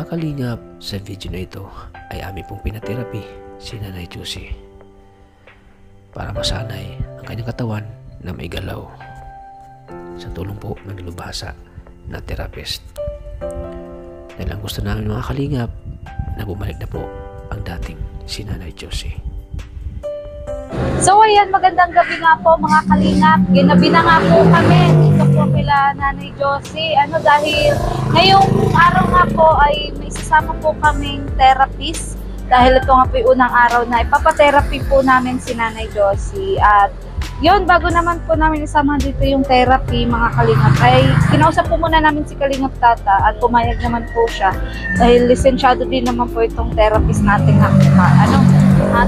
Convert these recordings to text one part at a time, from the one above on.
Mga kalingap, sa video na ito ay aming pong pinaterapi si Nanay Josie para masanay ang kanyang katawan na may galaw sa tulong po ng nilubhasa na therapist. Dahil ang gusto namin mga kalingap na bumalik na po ang dating si Nanay Josie. So ayan, magandang gabi nga po mga kalingap. Ginabi na nga po kami dito po kila Nanay Josie. Dahil ngayong araw nga po ay may sasama po kaming therapist. Dahil ito nga po yung unang araw na ipapatherapy po namin si Nanay Josie. At yun, bago naman po namin isama dito yung therapy mga kalingap, ay kinausap po muna namin si Kalingap Tata at pumayag naman po siya. Dahil lisensyado din naman po itong therapist natin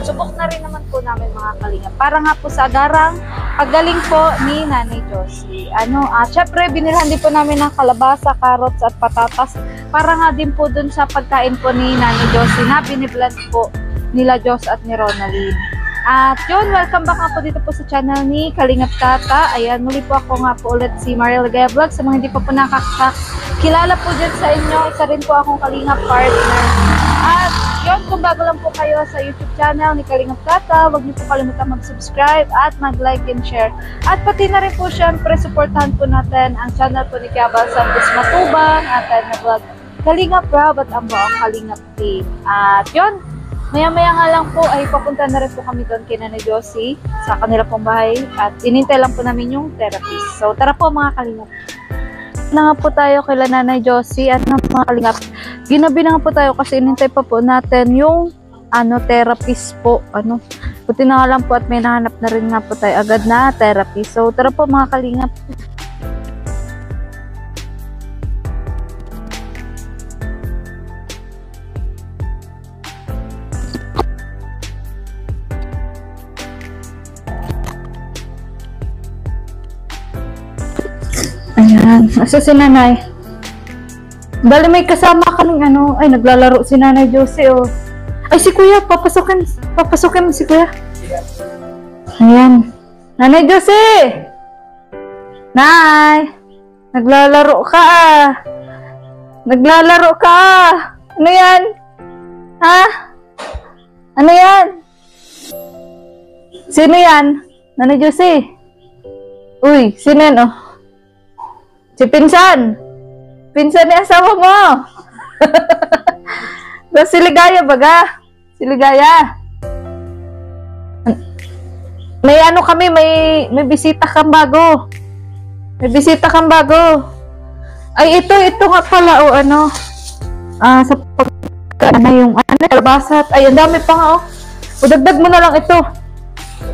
subok na rin naman po namin mga kalingap. Para nga po sa agarang paggaling po ni Nanay Josie. Syempre, binilhan din po namin ng kalabasa, carrots at patatas. Para nga din po dun sa pagkain po ni Nanay Josie na biniblend po nila Jos at ni Ronaldine. At yun, welcome back nga po dito po sa channel ni Kalingap Tata. Ayan, muli po ako nga po ulit si Mariel Ligaya Vlog. Sa mga hindi pa po nakakilala po dyan sa inyo, isa rin po akong Kalingap partner. At yun, kung bago lang po kayo sa YouTube channel ni Kalingap Tata, huwag niyo po kalimutan mag-subscribe at mag-like and share. At pati na rin po syempre, supportahan po natin ang channel po ni Kiabal Santos Matubang at na vlog Kalingap Rob at ang buong Kalingap team. At yun, maya-maya nga lang po ay papunta na rin po kami doon kay Nanay Josie sa kanila pong bahay at inintay lang po namin yung therapist. So tara po mga kalingap. Na nga po tayo kay Nanay Josie at mga kalingap. Ginabi na nga po tayo kasi inintay pa po natin yung therapist po. Buti na nga lang po at may nahanap na rin nga po tayo agad na therapist. So tara po mga kalingap. Ayan, asa si Nanay? Bali may kasama ka ng ay naglalaro si Nanay Josie oh. Ay si Kuya, papasukin mo si Kuya. Ayan. Nanay Josie! Nay! Naglalaro ka ah. Naglalaro ka ah. Ano yan? Ha? Ano yan? Sino yan? Nanay Josie? Uy, sino yan oh? Si Pinsan! Pinsan ni asawa mo! Si Ligaya baga? Si Ligaya! May kami, may bisita kang bago. May bisita kang bago. Ay, ito nga pala, sa yung kalabasa. Ay, ang dami pa nga, O, dagdag mo na lang ito.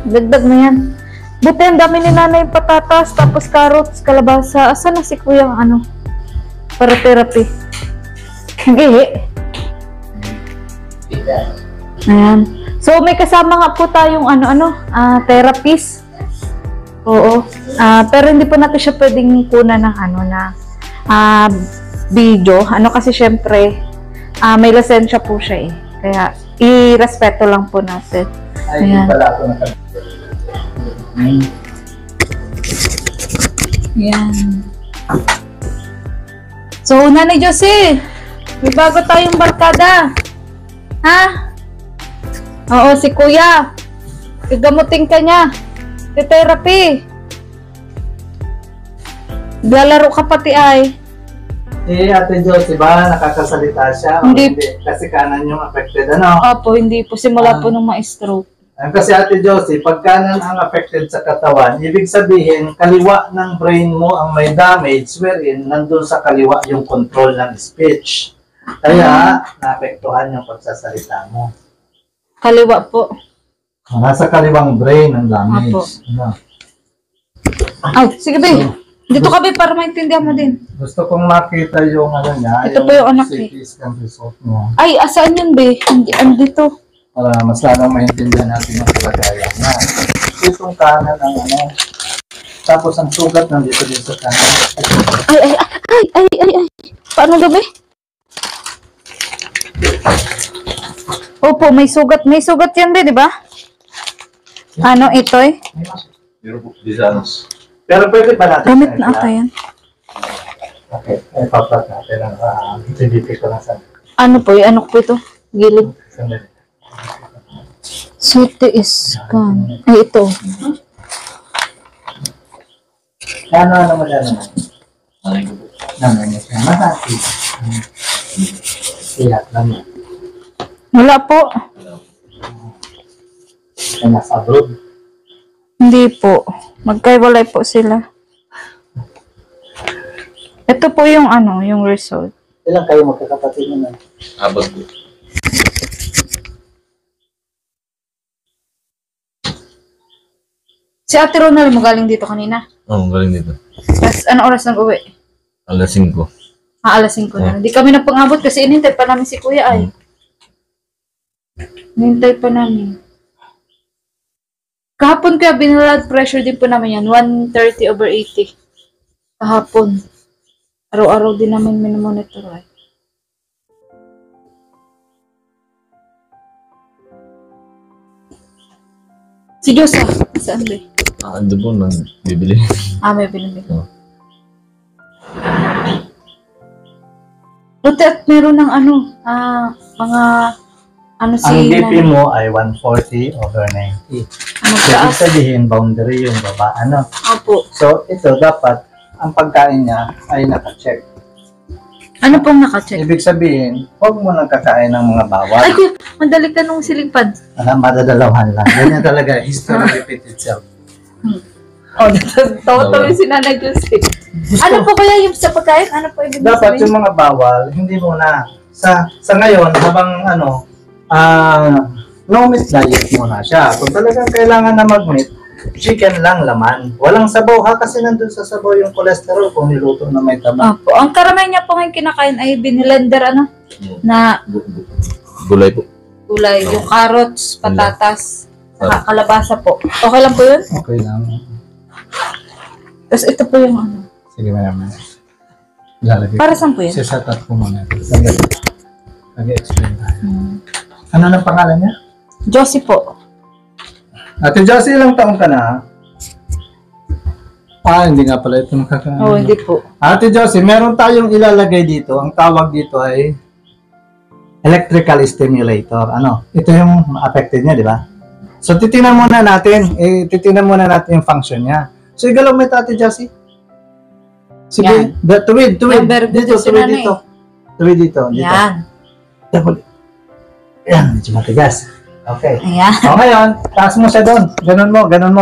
Dagdag mo yan. Buti ang dami ni Nanay patatas, tapos carrots, kalabasa. Asa na si Kuyang para therapy? Hindi. Ayan. So may kasama nga po tayong therapist. Oo. Pero hindi po natin siya pwedeng kunan ng video. Kasi syempre may lisensya po siya eh. Kaya i-respeto lang po natin. Ayan. Yan. So, Nanay Josie, may bago tayong barkada. Ha? Oo, si Kuya. Igamutin ka niya. Si therapy. Lalaro ka pati ay. Ate Josie ba nakakasalita siya? Hindi. Kasi kanan yung affected, Opo, hindi po. Simula po nung ma-stroke. Kasi Ate Josie, pag kanan ang affected sa katawan, ibig sabihin, kaliwa ng brain mo ang may damage, wherein nandun sa kaliwa yung control ng speech. Kaya, naapektuhan yung pagsasalita mo. Kaliwa po. Nasa kaliwang brain ang damage. Ay, sige ba? Dito ka ba para maintindihan mo din? Gusto kong makita yung niya. Ito po yung anak CT scan result mo. Ay, asaan yun ba? Andito. Para mas lalong maintindihan natin yung kalagayan na. Itong kanan ang tapos ang sugat nandito din sa kanan. Ay. Paano gabi? Opo, may sugat. May sugat yan din, di ba? Ito eh? Pero pwede pa natin. Gamit na ata yan. Okay, ipapat natin ang activity ko lang sa. Ano po? Ano po ito? Gilid. Sandali. CT scan. Ay, ito. Ano mo dyan naman? Naman niya siya. Masati. Iyak lang yan. Wala po. Ay, nasa abroad. Hindi po. Magkaiwalay po sila. Ito po yung ano, yung result. Ilang kayo magkakapatid naman? Abot po. Si Ate Ronald mo galing dito kanina. Oo, galing dito. Tapos, ano oras nang uwi? Alas 5. Alas 5 na. Hindi kami napangabot kasi inintay pa namin si Kuya ay. Inintay pa namin. Kahapon kaya binalad pressure din po namin yan. 130/80. Kahapon. Araw-araw din namin minomonitor ay. Si Diyosa, saan ba? Ando po, nagbibili. May binibig. Oo. Buti at meron ng ano, mga, ano si Ang BP nanay. mo ay 140/90. Ano So, ibig taas? sabihin, boundary yung baba. Ano? Opo. So, ito dapat, ang pagkain niya ay naka-check. Ano pong naka-check? Ibig sabihin, huwag mo nang kakain ng mga bawal. Ay, kuya, madali ka nung silipad. Madadalawan lang. Ganyan talaga. History repeat itself. Oh, tawa-tawa yung si Nanay Josie. Ano po kaya yung sa pagkain? Ano po ibig Dapat sabihin? yung mga bawal, hindi mo na. Sa ngayon, habang no meat diet muna siya. Kung talagang kailangan na mag-meat, chicken lang laman. Walang sabaw ha, kasi nandun sa sabaw yung cholesterol kung niluto na may taba. Opo. Ang karamihan niya po ngayon kinakain ay binilender, ano? Na Gulay po. gulay. Yung carrots, patatas, saka kalabasa po. Okay lang po yun? Okay lang. Tapos ito po yung ano. Sige, maya. Lalagay. Para saan po yun? Set up ko muna. Nag-explain tayo. Ano na pangalan niya? Josie po. Ate Josie, ilang taong ka na? Hindi nga pala ito nakakaano. Oo, hindi po. Ate Josie, meron tayong ilalagay dito. Ang tawag dito ay electrical stimulator. Ano? Ito yung affected niya, di ba? So, titingnan muna natin. Titingnan muna natin yung function niya. So, igalaw mo ito, Ate Josie. Sige. Tuwid. Number Dito, dito si tuwid nanay. dito. Tuwid dito. Yan. Yan, medyo matigas. Okay. Ayan. O ngayon, taas mo siya doon. Ganun mo. Ganun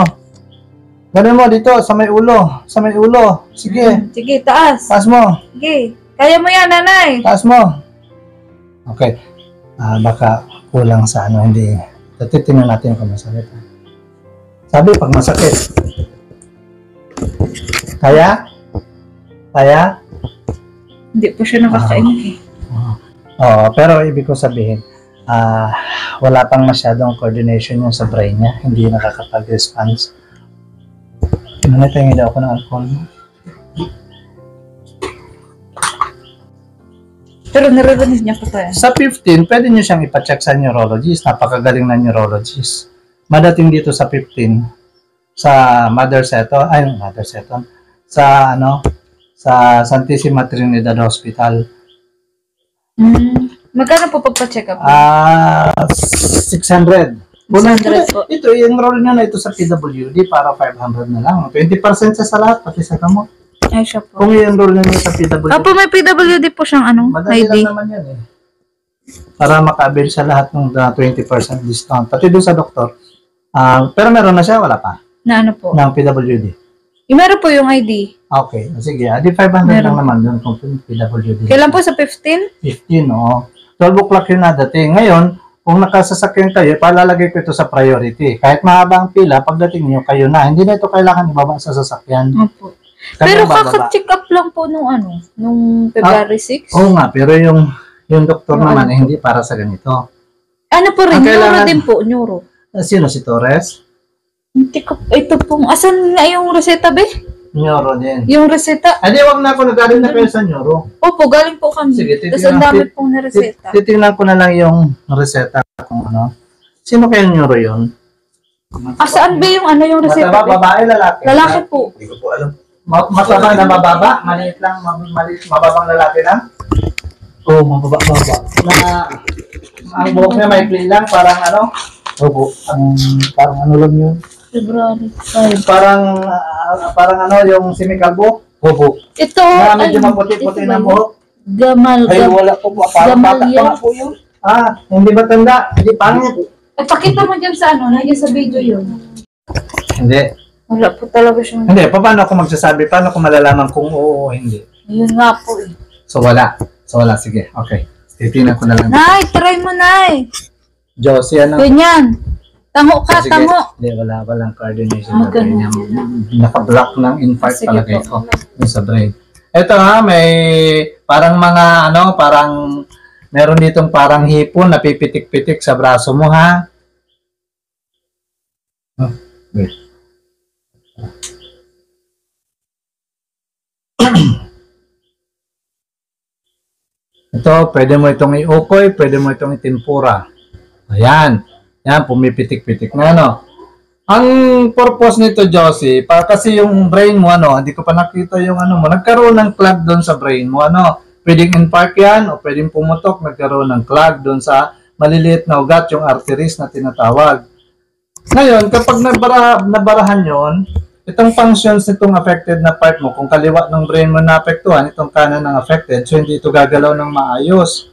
mo dito, sa may ulo. Sa may ulo. Sige. Sige, taas. Taas mo. Sige. Kaya mo yan, Nanay. Taas mo. Okay. Baka kulang sa ano, hindi. Titingnan natin kung masakit. Sabi, pag masakit. Kaya? Hindi po siya nakakain eh. Oo, pero ibig ko sabihin, wala pang masyadong coordination yung sa brain niya. Hindi nakakapag-response. Tingin daw ako ng alcohol. Pero naririnig niya po tayo. Sa 15, pwede nyo siyang ipacheck sa neurologist. Napakagaling na neurologist. Madating dito sa 15, sa sa Santissima Trinidad Hospital. Magkano po pagpa-check up? 600. 600 po. Ito, i-enroll nyo na ito sa PWD para 500 na lang. 20% sa lahat, pati sa gamot. Ay, siya po. Kung i-enroll nyo sa PWD, Opo, may PWD po siyang ano, madali ID. lang naman yan eh. Para maka-avail sa lahat ng 20% discount. Pati doon sa doktor. Pero meron na siya, wala pa. Na ano po? Ng PWD. Meron po yung ID. Okay, sige. Di 500 lang naman doon kung PWD. Kailan po sa 15? 15, oo. 12 o'clock yun na dating. Ngayon, kung nakasasakyan kayo, palalagay ko ito sa priority. Kahit mahaba ang pila, pagdating nyo, kayo na. Hindi na ito kailangan ibaba sa sasakyan. Opo. Kami Pero bababa. kaka-check up lang po nung ano, nung February 6. Oo nga, pero yung doktor Yung naman ano eh, hindi para sa ganito. Ano po rin, Ang neuro kailangan- din po, neuro. Sino si Torres? Hindi ko, ito pong, asan nga yung reseta be? Neuro din. Yung reseta? Di, wag na ako nagaling na kayo sa neuro. Opo, galing po kami. Sige, Tapos titignan ang dami natin. pong nareseta. Titingnan ko na lang yung reseta kung ano. Sino kaya neuro yun? Saan ba yung ano yung reseta Mataba, be? babae, lalaki? Lalaki po. Hindi ko po alam. Mataba na mababa? Maliit lang, mababang lalaki lang? Oo, mababa-baba. Ang buhok niya may play lang, parang ano? Opo, parang ano lang yun. February 5. Parang ano, yung semikalbo? Opo. Ito, Na medyo maputi-puti ng buhok. Gamal. Ay, wala po. Parang bata pa Gamalya. nga po yun. Hindi ba tanda? Hindi pangit. Pakita mo dyan sa ano, nandiyan sa video yun. Hindi. Wala po talaga siya. Hindi, paano ako magsasabi? Paano ko malalaman kung oo o hindi? Yun nga po eh. So, wala. Sige. Okay. Titingnan ko na lang. Nay, try mo, Nay. Josie, ano? Ganyan. Tango ka, Sige. tango. Hindi, walang coordination. Ganun. Naka-block ng infarct Sige palagay po. ko. Yung sa brain. Ito may parang mga parang meron ditong parang hipon na pipitik-pitik sa braso mo, ha? Wait. Ito, pwede mo itong iukoy, pwede mo itong itimpura. Ayan. Yan, pumipitik-pitik na, ano. Ang purpose nito, Josie, kasi yung brain mo, hindi ko pa nakita yung mo, nagkaroon ng clog doon sa brain mo, Pwedeng infarct yan, o pwedeng pumutok, nagkaroon ng clog doon sa maliliit na ugat, yung arteries na tinatawag. Ngayon, kapag nabarahan yon, itong functions nitong affected na part mo, kung kaliwa ng brain mo naapektuhan, itong kanan ng affected, so hindi ito gagalaw ng maayos.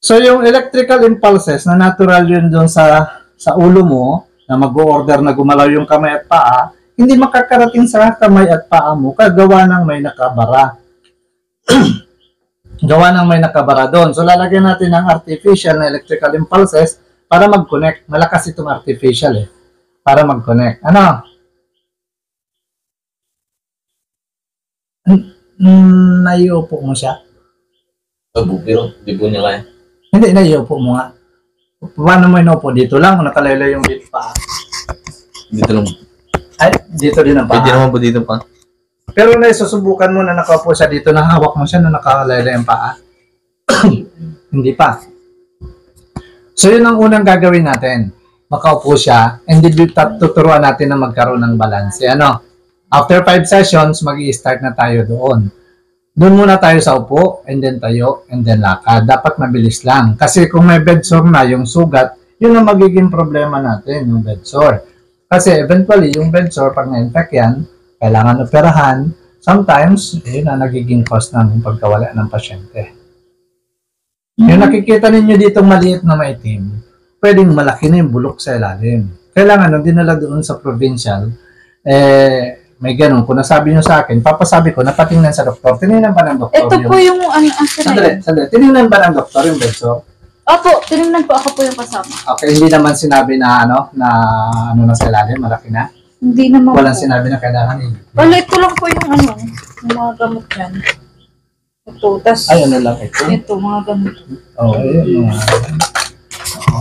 So, yung electrical impulses na natural yun doon sa ulo mo, na mag-o-order na gumalaw yung kamay at paa, hindi makakarating sa kamay at paa mo, kagawa ng may nakabara. Gawa ng may nakabara doon. So, lalagyan natin ng artificial na electrical impulses para mag-connect. Malakas itong artificial para mag-connect. Naiupo mo siya? Pero di po niya kaya. Hindi, naiupo mo nga. Paano mo inupo? Dito lang o nakalaylay yung dito pa? Dito lang. Ay, dito din ang paa. Pwede naman po dito pa. Pero susubukan mo na nakaupo siya dito, na hawak mo siya na nakalaylay ang paa. Hindi pa. So, yun ang unang gagawin natin. Makaupo siya, and then tuturuan natin na magkaroon ng balance. After 5 sessions, mag-i-start na tayo doon. Doon muna tayo sa upo, and then tayo, and then lakad. Dapat mabilis lang. Kasi kung may bed sore na, yung sugat, yun ang magiging problema natin, yung bed sore. Kasi eventually, yung bed sore, pag na-infect yan, kailangan operahan. Sometimes, yun ang nagiging cause ng pagkawala ng pasyente. Yung nakikita ninyo dito maliit na maitim, pwedeng malaki na yung bulok sa ilalim. Kailangan nung dinala doon sa provincial, may ganun. Kung nasabi nyo sa akin, papasabi ko, napatingnan sa doktor. Tinignan ba ng doktor? Ito po yung Sandali. Tinignan ba ng doktor yung bed sore? Opo, tinignan po, ako po yung kasama. Okay, hindi naman sinabi na na sa ilalim, malaki na. Hindi naman Walang po. sinabi na kailangan Wala, ito lang po yung yung mga gamot yan. Ito, tas Ay, lang ito. ito, mga gamot. Ayun.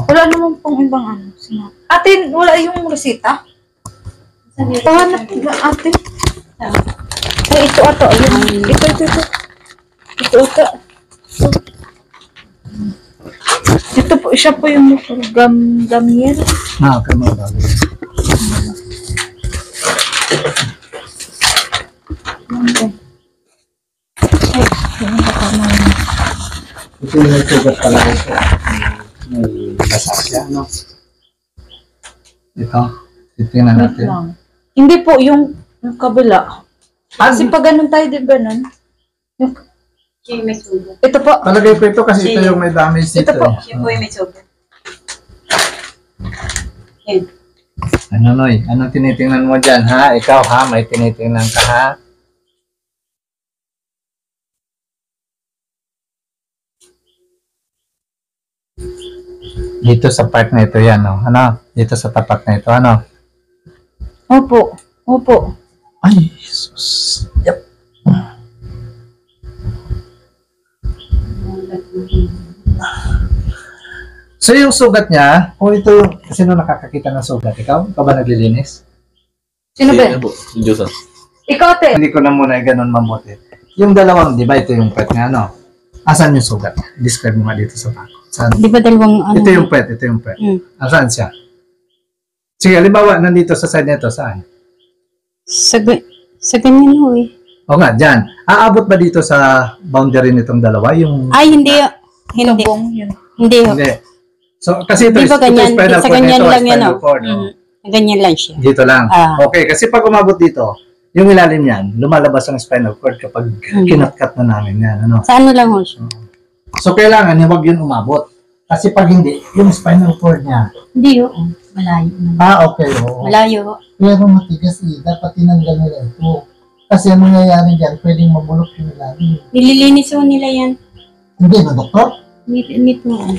Wala naman pong ibang Ate, wala yung resita? Pahanap na ate. Ay, ito ato. Ayun. Ito. Ito ata. Ito po, siya po yung gamier. Okay, mga bagay. Ito yung nagsugat talaga siya. May basa siya, Ito. Tingnan Wait natin. lang. Hindi po, yung kabila. Kasi pag ganun tayo, di ba nun? Yung, ito po. Palagay ko ito kasi ito yung may damage dito. Ito po. Siya po yung may sobrang. Noy? Anong tinitingnan mo dyan, ha? Ikaw, ha? May tinitingnan ka, ha? Dito sa part na ito yan, Dito sa tapat na ito, Opo. Ay, Jesus. Yep. So yung sugat niya, kung ito yung, sino nakakakita ng sugat? Ikaw? Ikaw ba naglilinis? Sino ba? Ano po? Si Diyosa. Ikaw, ate. Hindi ko na muna ganun mabuti. Yung dalawang, di ba ito yung pet niya, Asan yung sugat? Describe mo nga dito sa bako. Saan? Di ba dalawang Ito yung pet. Asan siya? Sige, halimbawa, nandito sa side nito, saan? Sa ganyan ho eh. O nga, dyan. Aabot ba dito sa boundary nitong dalawa? Yung... Ay, hindi. Hindi. Tubong, yun. Hindi. Hindi. So, kasi ito, Di ba ganyan? spinal Sa cord ganyan nito, lang yan, spinal oh. cord, no? Ganyan lang siya. Dito lang. Ah. Okay, kasi pag umabot dito, yung ilalim yan, lumalabas ang spinal cord kapag kinat-cut na namin yan. Ano? Sa ano lang ho siya? So, kailangan huwag yun umabot. Kasi pag hindi, yung spinal cord niya. Hindi ho. Malayo. Okay. Oo. Malayo ho. Pero matigas dapat tinanggal nila ito. Kasi ang mangyayari dyan, pwedeng mabulok yung ilalim. Nililinis ho nila yan. Hindi na, doktor? Nito.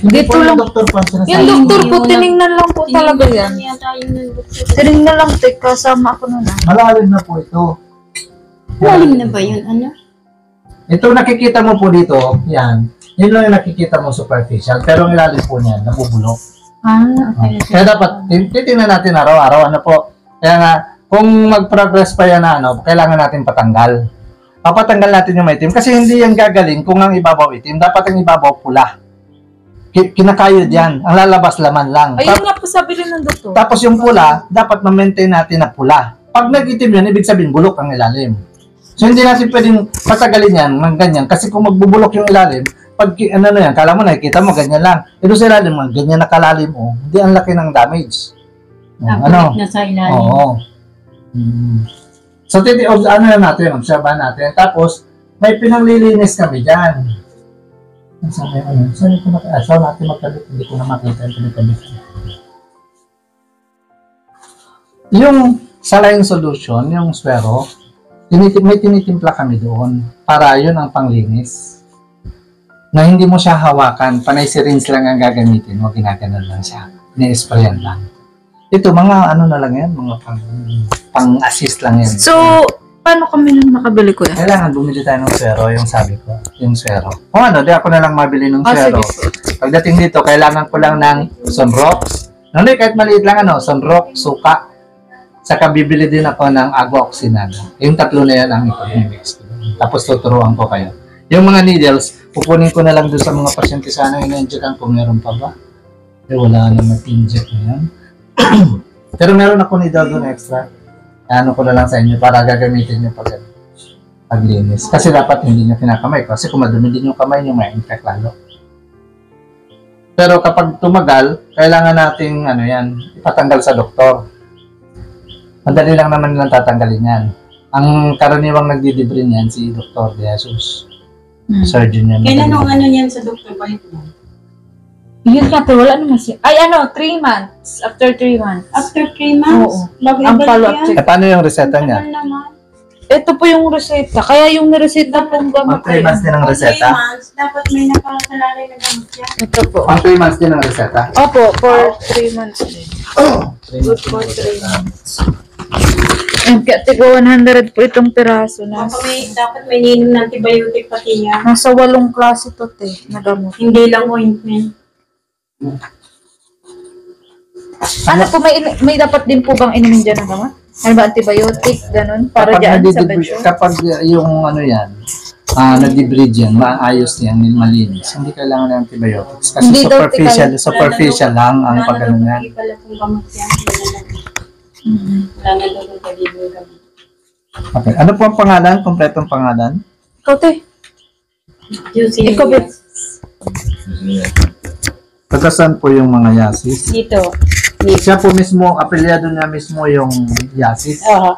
Dito po lang. yung doktor pa ang sinasabi. Yung doktor po, Hindi, tinignan lang po talaga yan. Tinignan lang, kasama ako nun. Malalim na po ito. Malalim na ba yun? Ano? Ito nakikita mo po dito, yan. Yun lang yung nakikita mo superficial. Pero ang ilalim po niyan, nabubulok. Okay. Kaya dapat, titingnan natin araw-araw. Ano po? Kaya nga, kung mag-progress pa yan na kailangan natin patanggal. Papatanggal natin yung maitim. Kasi hindi yan gagaling kung ang ibabaw itim. Dapat ang ibabaw pula. Kinakayod yan. Ang lalabas laman lang. Ayun nga po sabi rin ng doktor. Tapos yung pula, dapat ma-maintain natin na pula. Pag nag-itim yan, ibig sabihin bulok ang ilalim. So hindi natin pwedeng patagalin yan ng ganyan. Kasi kung magbubulok yung ilalim, pag yan, kala mo nakikita mo, ganyan lang. Ito sa ilalim, ganyan nakalalim, hindi ang laki ng damage. Na sa ilalim. Oo. So, obserbahan natin. Tapos, may pinanglilinis kami dyan. Saan ito saan natin magkabit? Hindi ko na makita yung pinagkabit. Yung saline solution, yung swero, may tinitimpla kami doon para yun ang panglinis. Na hindi mo siya hawakan, panay syringe lang ang gagamitin mo, ginaganon lang siya. Ine-sprayan lang. Ito, mga na lang yan, mga pang-assist lang yan. So, paano kami nung makabili ko yan? Kailangan bumili tayo ng swero, yung sabi ko, yung swero. O di ako na lang mabili ng swero. Sige. Pagdating dito, kailangan ko lang ng sunrocks. Kahit maliit lang sunrock, suka. Saka bibili din ako ng agua oxinada. Yung tatlo na yan ang ipag-mix. Tapos tuturuan ko kayo. Yung mga needles, pupunin ko na lang doon sa mga pasyente sana ina-injectan kung meron pa ba. Wala na mag-inject na yan. Pero meron ako needle doon extra. Ano ko na lang sa inyo para gagamitin nyo paglinis. Kasi dapat hindi nyo kinakamay. Kasi kung madumi din yung kamay nyo, may infect lalo. Pero kapag tumagal, kailangan nating ipatanggal sa doktor. Madali lang naman nilang tatanggalin yan. Ang karaniwang nagdidibrin yan si Dr. De Jesus. Surgeon yan. Kailan ang niyan sa doktor pa ito? Yun nga, pero wala naman siya. 3 months. After 3 months. After 3 months? Oo. Bago Ang ibalik follow-up yan? check. Paano yung reseta niya? Tagal naman. Ito po yung reseta. Kaya yung nireseta pong gamot. 3 months din ang Pag 3 reseta? months, dapat may nakasalalay na gamot yan. Ito po. 3 months din ang reseta? Opo, for 3 months din. Good for 3 months. And kaya tigo 100 po itong piraso na. Dapat may ninom ng antibiotic pati yan. Nasa 8 klase to na gamot. Hindi lang ointment. Ano po, may dapat din po bang inumin dyan na gamot? Ano ba, antibiotic, ganun? Para dyan sa bedroom? Kapag yung nag-debride yan, maayos yan, malinis. Hindi kailangan ng antibiotics. Kasi Hindi daw superficial lang ang pag-ano yan. Hindi pala kung gamot yan. Wala na daw kung pag-ibig gamot. Okay. Ano po ang pangalan? Kompletong pangalan? Ikaw, te. Juicy. Ikaw, bet. Pagkasan po yung mga yasis? Dito. Siya po mismo, apelyado niya mismo yung yasis. Oo.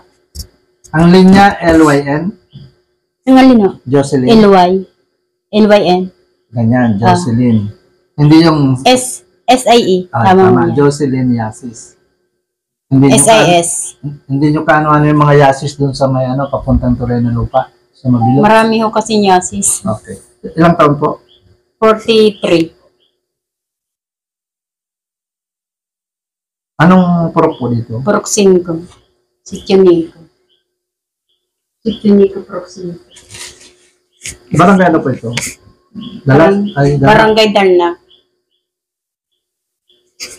Ang linya, LYN, Ang alino? Jocelyn. LYN. Ganyan, Jocelyn. Hindi yung... SIE. tama, Jocelyn Yasis. Hindi SIS. Hindi nyo kaano-ano yung mga yasis dun sa may papuntang Toreno Lupa. Sa Mabilo. Marami ho kasi nyasis. Okay. Ilang taon po? 43. Anong purok po dito? Proximco. Sityonico. Sityonico Proximco. Barangay ano po ito? Dalas? Barangay Darnak.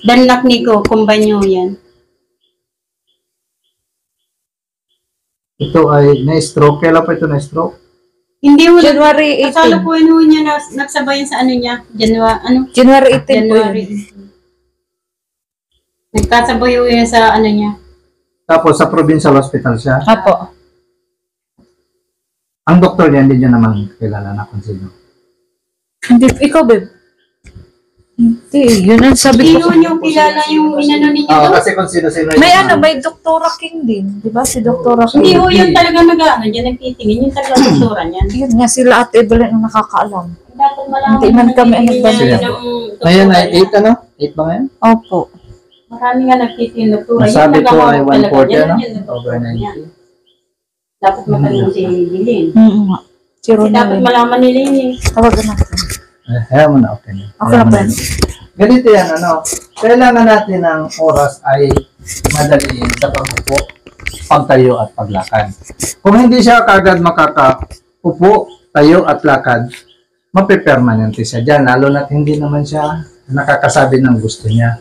Darnak Nico, kumbanyo yan. Ito ay na-stroke. Kailan po ito na-stroke? Hindi mo January 18. Kasalo po niya na nagsabayan sa ano niya. January 18 po yun. January 18. Nagkasabay po yan sa ano niya. Tapos sa provincial hospital siya. Apo. Ang doktor niya, hindi niyo naman kilala na kung sino. Hindi, ikaw, babe. Hindi, yun ang sabi Sino ko. yung kilala yung inano ninyo Oo, doon? kasi kung sino-sino May yung- may Doktora King din. Di ba si Doktora Hindi King? ho yun talaga nag-ano dyan, nagtitingin. Yung talaga doktora niyan. Yun nga sila at Evelyn ang nakakaalam. Dapat malaman Hindi man kami ang nagtitingin nagbanggit. niya ng doktora Ngayon ay niya. 8 ano? 8 ba ngayon? Opo. Marami nga nagtitingin ng doktora. Yung Nasabi ko naghahanap ay talaga 140 yan, ano? yun ang Over doktora niya. 90. Dapat matanong si Lilin. Nga. Si Kasi Ronald. dapat malaman ni Lilin. Tawagan natin. Kaya mo na, okay na. Okay na, Ben. Ganito yan, ano, kailangan natin ng oras ay madaliin sa pag-upo, pagtayo at paglakad. Kung hindi siya kagad makakaupo, tayo at lakad, mapipermanente siya dyan, lalo na't hindi naman siya nakakasabi ng gusto niya.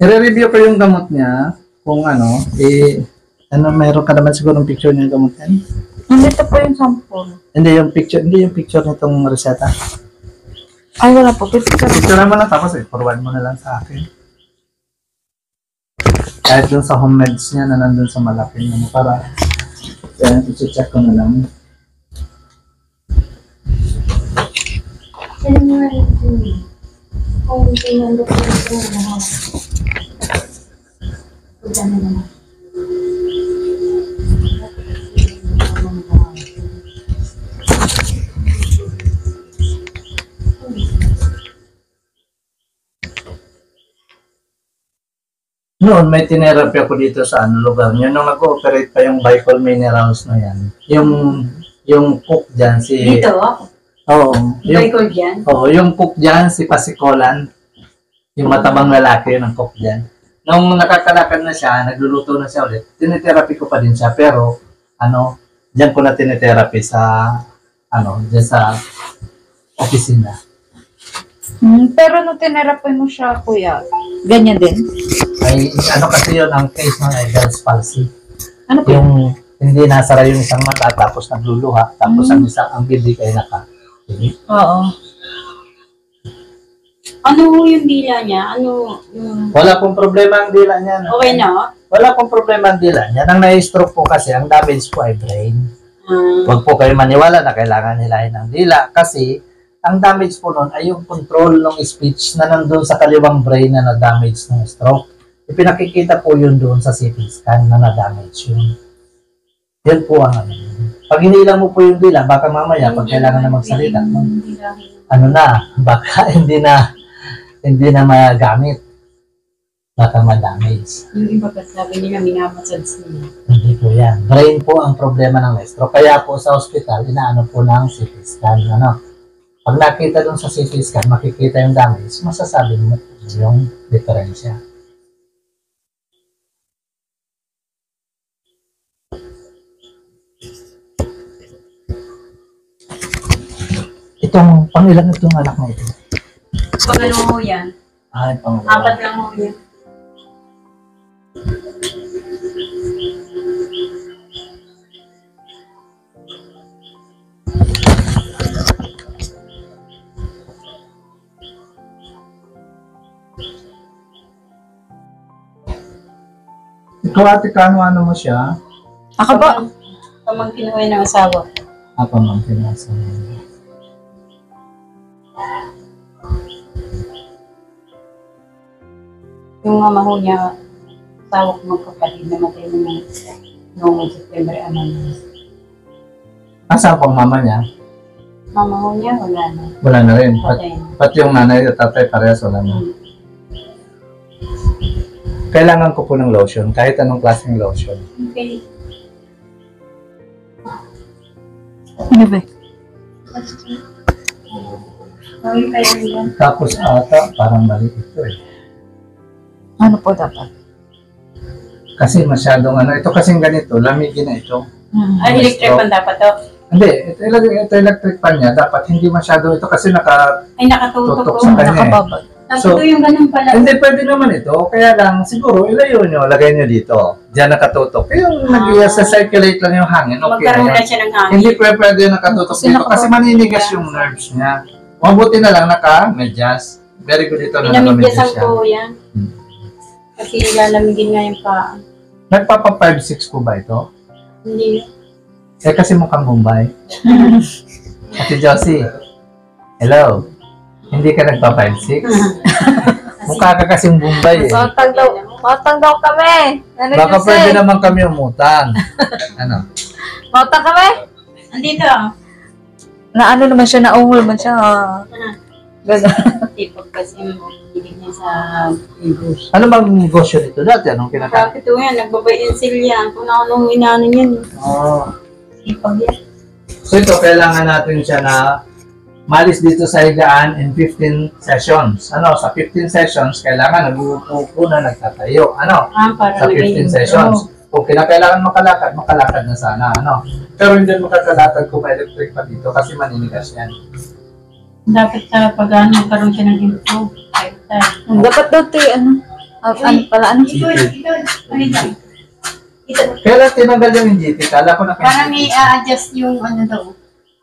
I-review ko yung gamot niya, kung ano, meron ka naman siguro ng picture niya ng gamot niya? Nandito po yung sample. Hindi yung picture nitong reseta. Ay, wala po. Picture. Picture mo lang tapos forward mo na lang sa akin. Kahit dun sa home meds niya na nandun sa malaking ano, para i-check ko na lang. Ano nga ito? Kung tinandok ko ito, ano naman. Noon, may tinerapy ako dito sa lugar niyo. Nung nag-ooperate pa yung Bicol Minerals na yan. Yung cook dyan, si... Dito? Oo. Bicol dyan? Oo, yung cook dyan, si Pasikolan. Yung matabang lalaki ng cook dyan. Nung nakakalakad na siya, nagluluto na siya ulit, tinitherapy ko pa din siya. Pero, dyan ko na tinitherapy sa, dyan sa opisina. Pero nung tinerapy mo siya, kuya, ganyan din? Ay, kasi yun, ang case nun ay Bell's palsy. Ano po? Yung hindi nasara yung isang mata, tapos nagluluha, tapos ang isang ang bibig ay Oo. Ano yung dila niya? Ano yung... Wala pong problema ang dila niya. No? Okay na? Wala pong problema ang dila niya. Nang na-stroke po kasi, ang damage po ay brain. Ah, Huwag po kayo maniwala na kailangan hilahin ang dila kasi ang damage po nun ay yung control ng speech na nandun sa kaliwang brain na na-damage ng stroke. Ipinakikita po yun doon sa CT scan na na-damage yun. Yan po ang ano. Pag hinila mo po yung dila, baka mamaya pag kailangan na magsalita, baka hindi na magamit. Baka ma-damage. yung iba kasi sabi nila minamassage nila. Hindi po yan. Brain po ang problema ng stroke. Kaya po sa hospital, inaano po ng CT scan. Pag nakita doon sa CT scan, makikita yung damage, masasabi mo yung diferensya. Itong pangilan itong anak mo ito. Pag ano ho yan? Ay, pangilan. 4 lang ho yan. Ikaw ate, ano mo siya? Ako ba? Pamangkin ho yan ng asawa. Apa mang pinasa mo. Yung mama ho niya, asawa ko magkapatid na matay noong September, Asa pang mama niya? Mama ho niya, wala na. Wala na rin. Patay na. Pati yung nanay at tatay parehas wala na. Kailangan ko po ng lotion, kahit anong klaseng lotion. Okay. Ano ba? Okay kaya yan. Tapos ata, parang mali ito eh. Ano po dapat? Kasi masyadong ito kasing ganito, lamigin na ito. Ay, electric pan dapat to. Hindi, ito electric pan niya, dapat hindi masyado ito kasi Ay, nakatutok Tutok ko. sa kanya. Nakababad. Tapos So, ito yung ganun pala. hindi pwede naman ito, kaya lang siguro ilayo nyo, lagay nyo dito. Diyan nakatutok. Yung nag-circulate lang yung hangin, okay na Magkaroon yun. na siya ng hangin. Hindi pwede nakatutok Kasi dito kasi maninigas yung nerves niya. Mabuti na lang naka-medyas. Very good ito na Pinamidyasan naka-medyas siya. ko yan. Kasi lalamigin nga yung paa. Nagpapa 5-6 po ba ito? Hindi. Eh kasi mukhang Bombay. Ate Josie, hello. Hindi ka nagpa-5'6"? Mukha ka kasing Bombay eh. Mautang daw kami. Nanay Baka Jose. pwede naman kami umutang. Ano? Mautang kami? Andito. Na ano naman siya, naungol man siya. Gano'n. Tipog kasi hindi niya sa negosyo. Ano bang negosyo nito dati? Anong kinakain? Bakit ito yan? Nagbabayin sila yan. Kung anong inaano yan. Oh. Tipog yan. So ito, kailangan natin siya na malis dito sa higaan in 15 sessions. Ano, sa 15 sessions, kailangan nag-uupo na nagtatayo. Ano? Para Sa 15 sessions. Kung kinakailangan makalakad, makalakad na sana. Ano? Pero hindi makakalakad kung may electric pa dito kasi maninigas yan. Dapat sa pag-ano, magkaroon siya ng info. Dapat daw ito ano pala, ano? Kaya tinanggal yung NGT, kala ko na Parang i-adjust yung ano daw.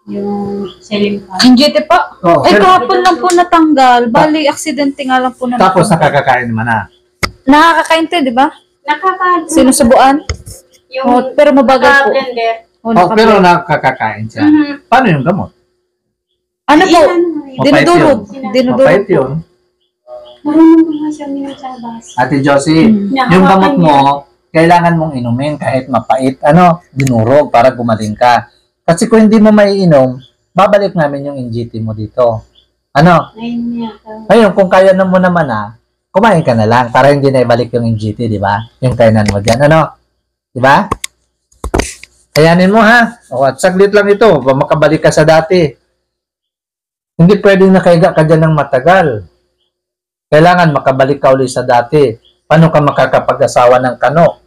Yung selling fan. NGT pa? Oh, Ay, pero- kahapon lang po natanggal. Bali, aksidente nga lang po na Tapos natanggal. nakakakain naman na. Nakakakainte, di ba? Sinusubuan? Yung Oh, pero mabagal po. blender. Oh, Oh, pero nakakakain siya. Paano yung gamot? ano po? Mapait Dinudurog. yun. Dinudurog Mapait po. yun. Marunong ko nga siya minum sa labas. Ate Josie, yung gamot mo, kailangan mong inumin kahit mapait. Ano, dinurog para gumaling ka. Kasi kung hindi mo maiinom, babalik namin yung NGT mo dito. Ano? Ayun niya. Ngayon, kung kaya na mo naman kumain ka na lang para hindi na ibalik yung NGT, di ba? Yung kainan mo dyan. Ano? Di ba? Kayanin mo ha. O, at saglit lang ito. Makabalik ka sa dati. Hindi pwedeng nakahiga ka dyan ng matagal. Kailangan makabalik ka ulit sa dati. Paano ka makakapag-asawa ng kano?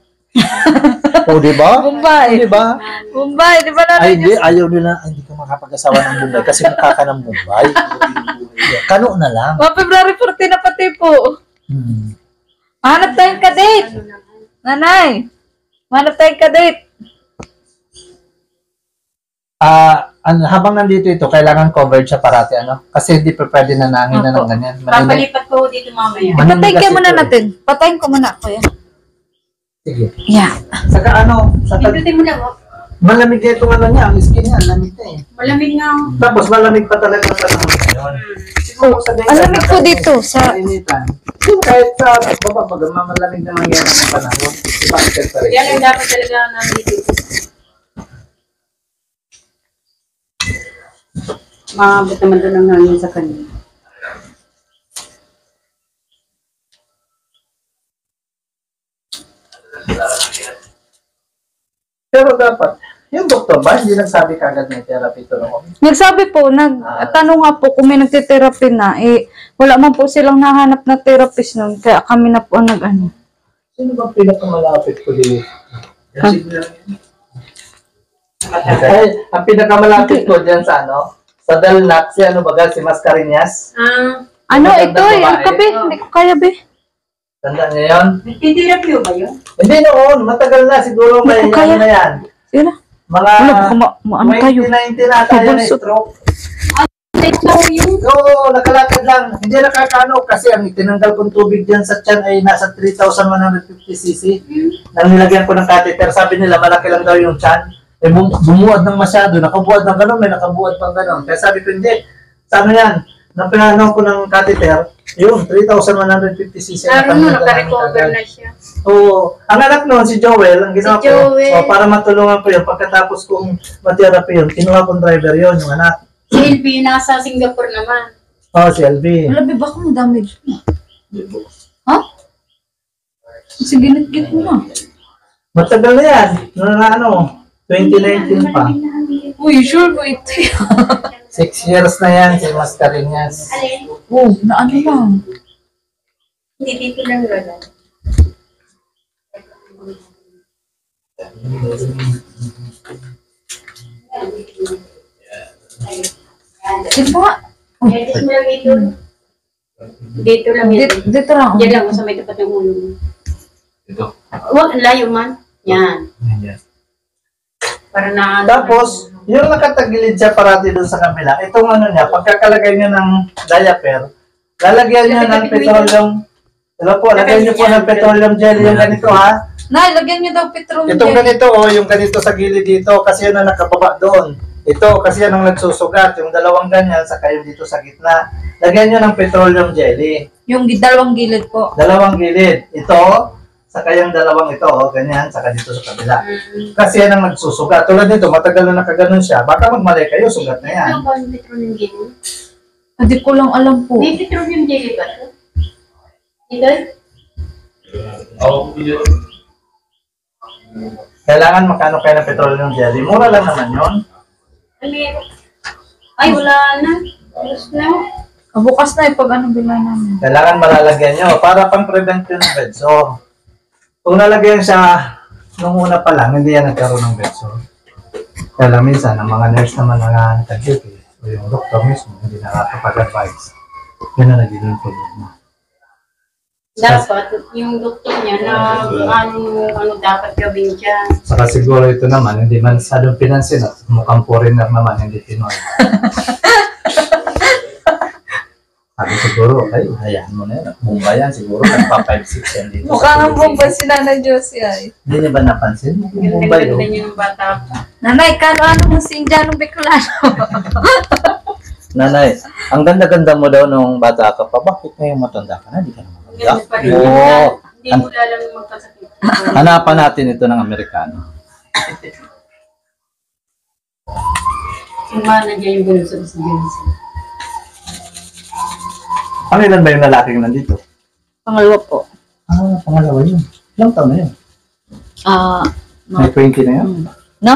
O, di ba? Bombay. Di ba? Bombay, di ba na? Ay, hindi. Ayaw nila. Ay, hindi ka makapag-asawa ng Bombay kasi mukha ka ng Bombay. Kano na lang. Mga February 14 na pati po. Hanap tayong kadate. Nanay. Hanap tayong kadate. Habang nandito ito, kailangan covered siya parati, ano? Kasi hindi pa pwede nanangin na ng ganyan. Papalipat ko dito mamaya. Patayin ka muna ito, natin. Patayin ko muna, kuya. Sige. Yeah. Saka Pindutin mo lang. malamig na itong ano niya, ang skin niya, lamig na eh. Malamig nga. Tapos malamig pa talaga ang panahon ngayon. Siguro sa ganyan, Alamig po dito sa... initan. Kahit sa baba, pag malamig naman yan ang panahon. Iba ang temperature. Yan ang dapat talaga namin dito. Maabot naman doon ang hangin sa kanila. Pero dapat, yung doktor ba, hindi nagsabi kagad may therapy to noon? Nagsabi po, nagtanong nga po kung may nagte-therapy na, wala man po silang nahanap na therapist nun, kaya kami na po ang nag-ano. Sino bang pinakamalapit ko dito? Ay, ang pinakamalapit ko dyan sa sa Dalnak, si si Mascareñas. Ano, Magandang ito babae. ang kape, hindi ko kaya be. Tanda niyo yun? Nagtitirapyo ba yun? Hindi noon, matagal na, siguro may Hindi ko kaya. ano na yan. Sino? Mga Ano, ano tayo? 2019 na tayo na Pabulsot. stroke. Ito yung... Oo, nakalakad lang. Hindi nakakano kasi ang tinanggal kong tubig dyan sa tiyan ay nasa 3,150cc. Nang nilagyan ko ng catheter, sabi nila malaki lang daw yung tiyan. Eh, bumuad ng masyado, nakabuad ng gano'n, may nakabuad pang gano'n. Kaya sabi ko, hindi. Sa ano yan? Nang pinanaw ko ng catheter, yun, 3,150cc. Laro mo, naka-recover na siya. Oo. Ang anak noon, si Joel, ang ginawa Si ko, Joel. para matulungan ko yun, pagkatapos kong matherapy yun, kinuha kong driver yun, yung anak. Si LB nasa Singapore naman. Si LV. Wala, be, baka mo damage mo. Ha? Sige, nag-get mo na. Matagal na yan. Noong 2019 pa. Uy, sure ba ito? 6 years na yan si Mascareñas. Alin? Oh, na ano lang. Hindi dito lang gano'n. Diba? Dito lang ito. Dito lang ito. Dito lang. Diyan lang sa may tapat ng ulo mo. Ito. Huwag, layo man. Yan. Para na... Tapos, yung nakatagilid siya parati doon sa kabila, itong ano niya, pagkakalagay niya ng diaper, lalagyan niya ng petroleum Hello po, lagyan niyo po ng petroleum jelly yung ganito ha. Nay, lagyan niyo daw petroleum Itong jelly. ganito yung ganito sa gilid dito kasi yan ang nakababa doon. Ito kasi yan ang nagsusugat, yung dalawang ganyan saka yung dito sa gitna. Lagyan niyo ng petroleum jelly. Yung dalawang gilid po. Dalawang gilid. Ito, saka yung dalawang ito, ganyan, saka dito sa kabila. Kasi yan ang nagsusugat. Tulad nito, matagal na nakaganon siya. Baka magmali kayo, sugat na yan. Ano ba yung petroleum jelly? Hindi ko lang alam po. May petroleum jelly ba ito? Ito? Kailangan makano kayo ng petroleum jelly. Mura lang naman yun. Ay, wala na. Alas na. Bukas na pag ano bila namin. Kailangan malalagyan nyo para pang-prevent yun ng bed sore. Kung nalagyan siya nung una pa lang, hindi yan nagkaroon ng bed sore. Kaya lang minsan, ang mga nurse naman na nag-duty o yung doktor mismo, hindi nakakapag-advise. Yun na nagiging problema. Dapat, yung doktor niya na ano dapat gawin dyan. Saka siguro ito naman, hindi man masyadong pinansin at mukhang foreigner naman, hindi Pinoy. Sabi siguro, ay, hayaan mo na yan. Mumbai yan, siguro nagpa 5-6 yan dito. Mukha nga Bombay si Nanay Josie ay. Hindi niya ba napansin? Mumbai, Ganda oh. niya ng bata pa. Nanay, ano mo si Indianong Bicolano? Nanay, ang ganda-ganda mo daw nung bata ka pa. Bakit ngayon matanda ka na? Hindi ka naman Ganda pa rin. Oo. Hindi mo lalang magkasakit. Hanapan natin ito ng Amerikano. Sumana niya yung bunso sa bunso. Pangilan ba yung lalaking nandito? Pangalawa po. Pangalawa yun. Ilang taon na yun? May 20 na yun? No?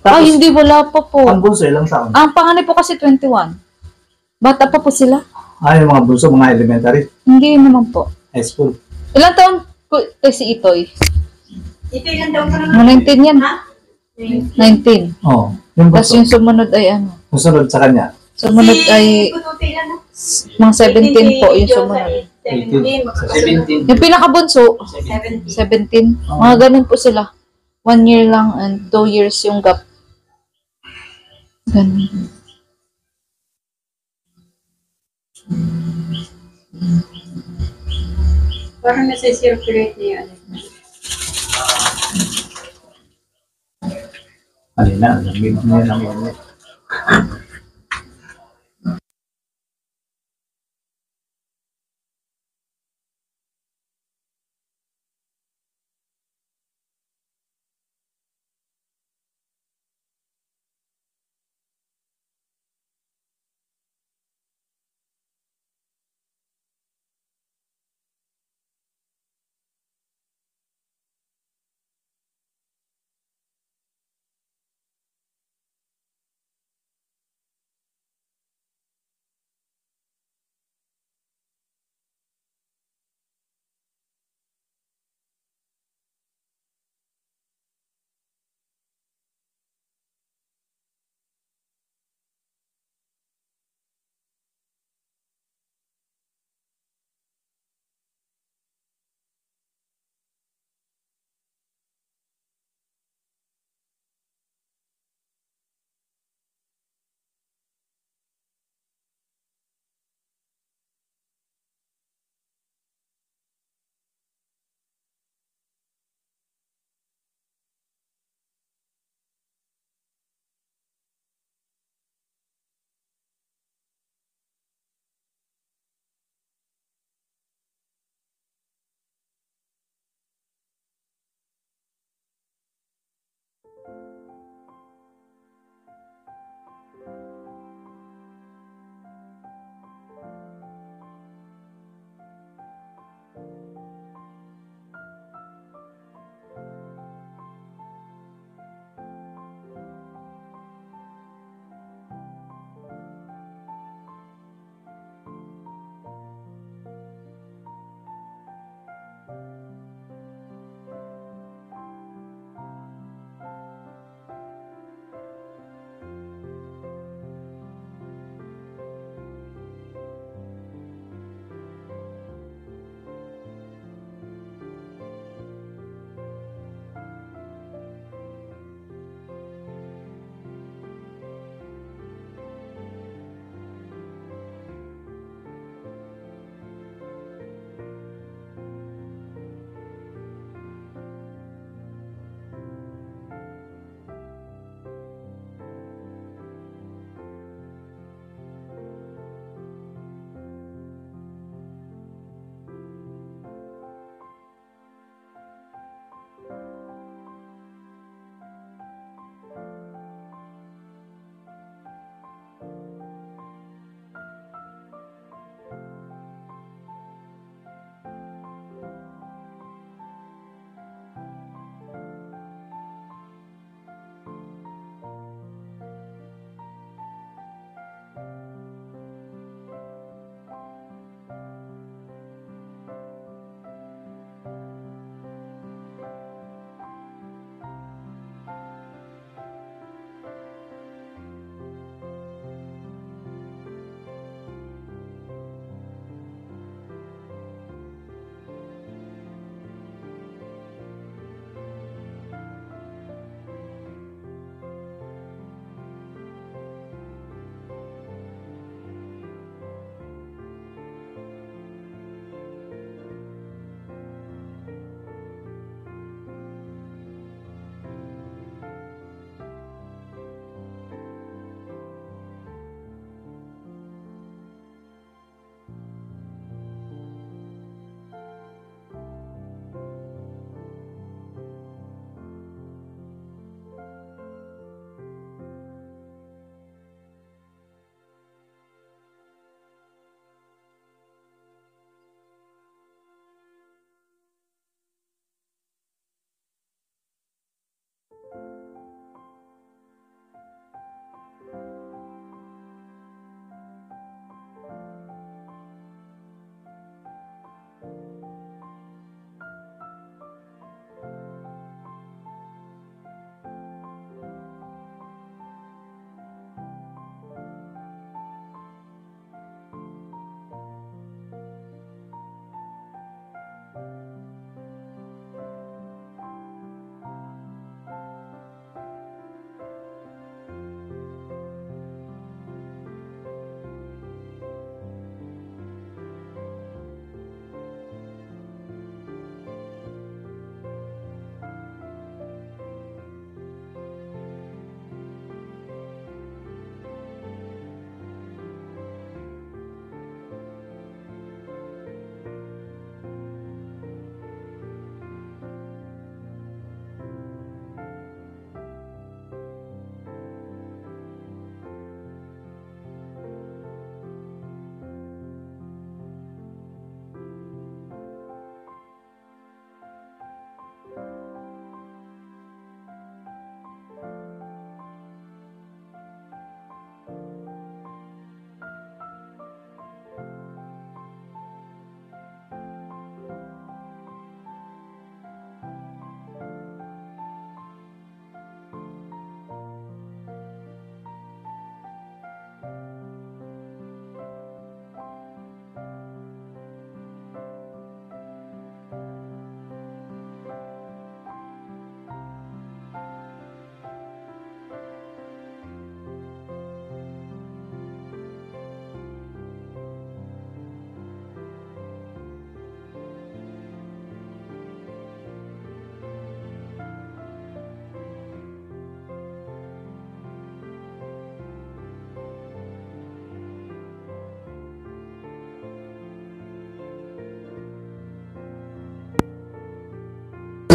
Tapos, Ay, hindi, wala pa po. ang bunso, ilang taon? Ang panganay po kasi 21. Bata pa po sila? Yung mga bunso, mga elementary, Hindi naman po. high school. Ilang taon po si Itoy? Ito ilan daw pa naman? 19 yan. Ha? 19. Oo. Yung Tapos bunso, yung sumunod ay ano? susunod sa kanya. Sumunod ay Kututi ilan na? mga 17 po yung sumunod. 17. Yung pinakabunso, 17. 17. Mga ganun po sila. 1 year lang and 2 years yung gap. Ganun. Parang nasa-circulate na yun. Alina, lamig mo yan ang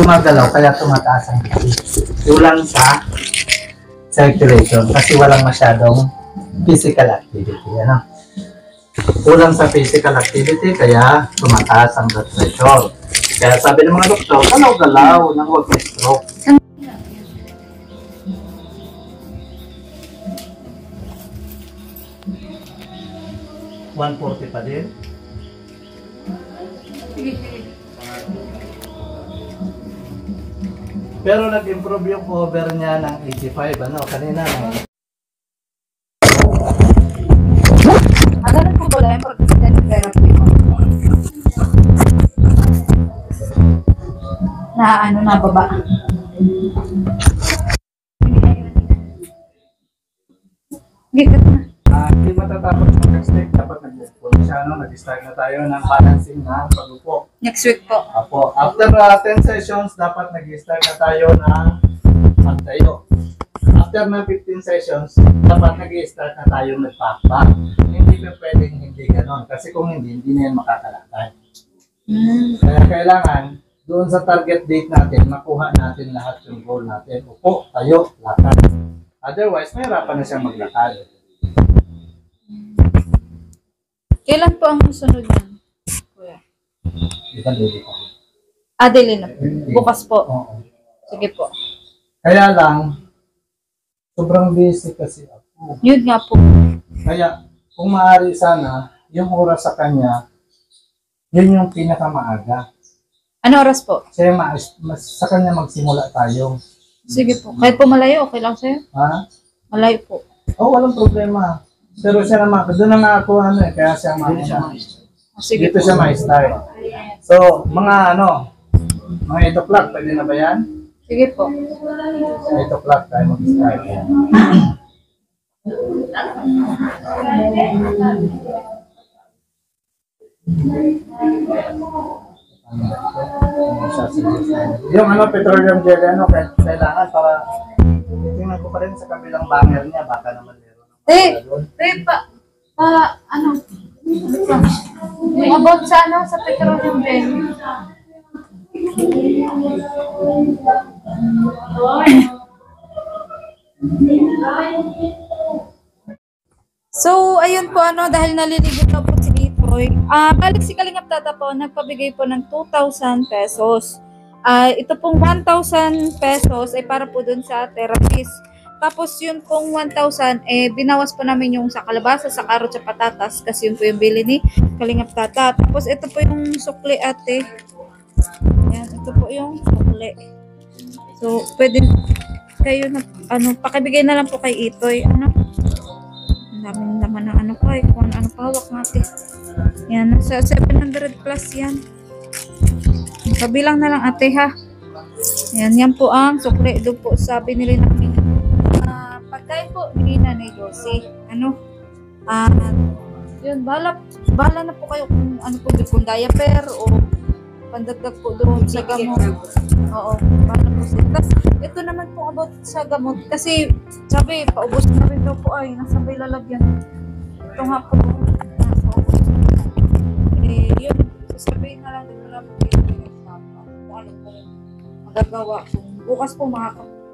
gumagalaw, kaya tumataas ang BP. Kulang sa circulation kasi walang masyadong physical activity. Ano? Kulang sa physical activity, kaya tumataas ang blood pressure. Kaya sabi ng mga doktor, galaw-galaw nang huwag may stroke. 140 pa din. Pero nag-improve yung cover niya ng 85, ano, kanina. Ganun po ba yung pag-therapy mo? Na ano, nababa. Gito na. Hindi matatapos mag-extend, dapat nag-upo siya, no? Nag-start na tayo ng balancing na pag-upo. Next week po. Apo, after 10 sessions, dapat nag-start na tayo ng pagtayo. After ng 15 sessions, dapat nag-start na tayo mag-backpack. Hindi pa pwedeng hindi ganon. Kasi kung hindi na yan makakalakad. Kaya kailangan, doon sa target date natin, makuha natin lahat yung goal natin. Upo, tayo, lakad. Otherwise, mahirapan na siya maglakad. Kailan po ang sunod niyan, kuya? Di ba, Lady pa? Adele na po. Bukas po. Oo. Sige po. Kaya lang, sobrang busy kasi ako. Yun nga po. Kaya, kung maaari sana, yung oras sa kanya, yun yung pinakamaaga. Ano oras po? Kaya sa kanya magsimula tayo. Sige po. Kahit po malayo, okay lang sa'yo? Ha? Malayo po. Oo, walang problema. Pero siya naman, doon na nga ako, kaya siya Sige dito po. siya ma-start. So, mga mga 8 o'clock, pwede na ba yan? Sige po. 8 o'clock tayo mag-start. Yung petroleum jelly, kailangan para tingnan ko pa rin sa kabilang banger niya, baka naman meron. Ano? Yung about sa sa petroleum jelly. So, ayun po dahil naliligo na po si Itoy. Balik si Kalingap Tata po, nagpabigay po ng 2,000 pesos. Ito pong 1,000 pesos ay para po dun sa therapist. Tapos yun pong 1,000, binawas po namin yung sa kalabasa, sa karot, sa patatas, kasi yun po yung bili ni Kalingap Tata. Tapos ito po yung sukli, ate. Yan, ito po yung sukli. So, pwede kayo na, pakibigay na lang po kay Itoy. Ang daming naman ng kung ano pahawak natin. Yan, nasa 700 plus yan. Kabilang na lang, ate, ha. Yan po ang sukli. Doon po sa binili namin. Pagkain po ni Nanay Josie. Yun, bahala na po kayo kung kung diaper o pandagdag po doon sa gamot. Oo, bahala po siya. Tapos, ito naman po about sa gamot. Kasi, sabi, paubos na rin daw po ay nasabay lalagyan. Ito nga po, nasa ubos na. Yun, sasabihin na lang dito lang po kung ano po magagawa. Bukas po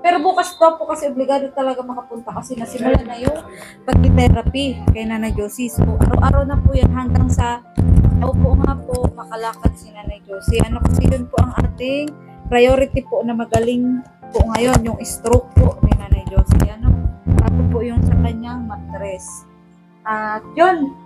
pero bukas daw po kasi obligado talaga makapunta kasi nasimula na yung pag-therapy kay Nanay Josie. So, araw-araw na po yan hanggang sa upo nga po makalakad si Nanay Josie. Kasi yun po ang ating priority po na magaling po ngayon, yung stroke po ni Nanay Josie. Bago po yung sa kanyang mattress. At yun.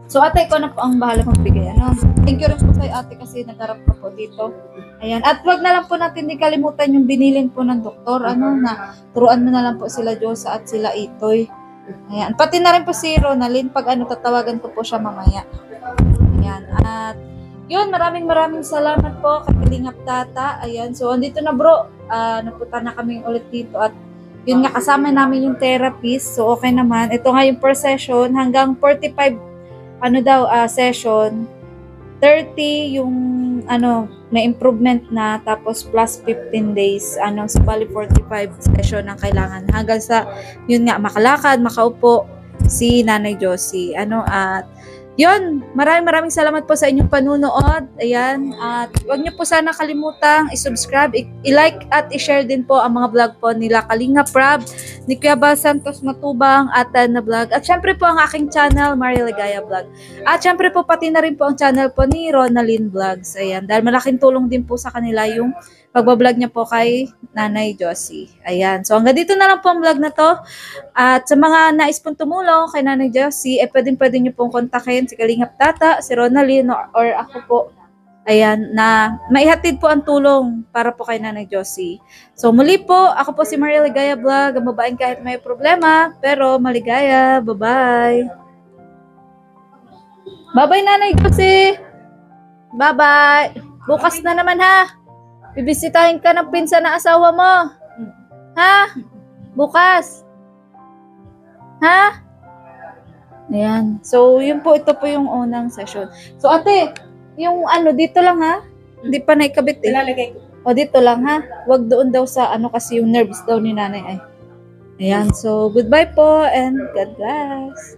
So, ate, ko na po ang bahala magbigay. Thank you rin po kay ate kasi nagharap ka po dito. Ayan. At wag na lang po natin di kalimutan yung binilin po ng doktor. Na turuan mo na lang po sila Diyosa at sila Itoy. Ayan. Pati na rin po si Ronalyn. Pag tatawagan ko po siya mamaya. Ayan. At yun, maraming salamat po kay Kalingap Tata. Ayan. So, andito na bro. Napunta na kami ulit dito. At yun nga, kasama namin yung therapist. So, okay naman. Ito nga yung per session hanggang 45 session, 30 yung may improvement na, tapos plus 15 days, sa bali 45 session ang kailangan hanggang sa yun nga makalakad, makaupo si Nanay Josie. At Yun, maraming salamat po sa inyong panunood. Ayan, at huwag niyo po sana kalimutang i-subscribe, i-like at i-share din po ang mga vlog po nila Kalinga Prab, ni Kuya Bal Santos Matubang, at na vlog. At syempre po ang aking channel, Maria Ligaya Vlog. At syempre po pati na rin po ang channel po ni Ronalyn Vlogs. Ayan, dahil malaking tulong din po sa kanila yung pagbablog niya po kay Nanay Josie. Ayan. So, hanggang dito na lang po ang vlog na to. At sa mga nais pong tumulong kay Nanay Josie, pwede niyo pong kontakin si Kalingap Tata, si Ronalyn, or ako po. Ayan, na maihatid po ang tulong para po kay Nanay Josie. So, muli po, ako po si Maria Ligaya Vlog, ang babaeng kahit may problema, pero maligaya. Bye-bye. Bye-bye, Nanay Josie. Bye-bye. Bukas na naman, ha? Bibisitahin ka ng pinsan na asawa mo. Ha? Bukas. Ha? Ayan. So, yun po, ito po yung unang session. So, ate, yung ano, dito lang ha? Hindi pa naikabit eh. Ilalagay ko. O, dito lang ha? Wag doon daw sa ano kasi yung nerves daw ni nanay ay. Ayan. So, goodbye po and God bless.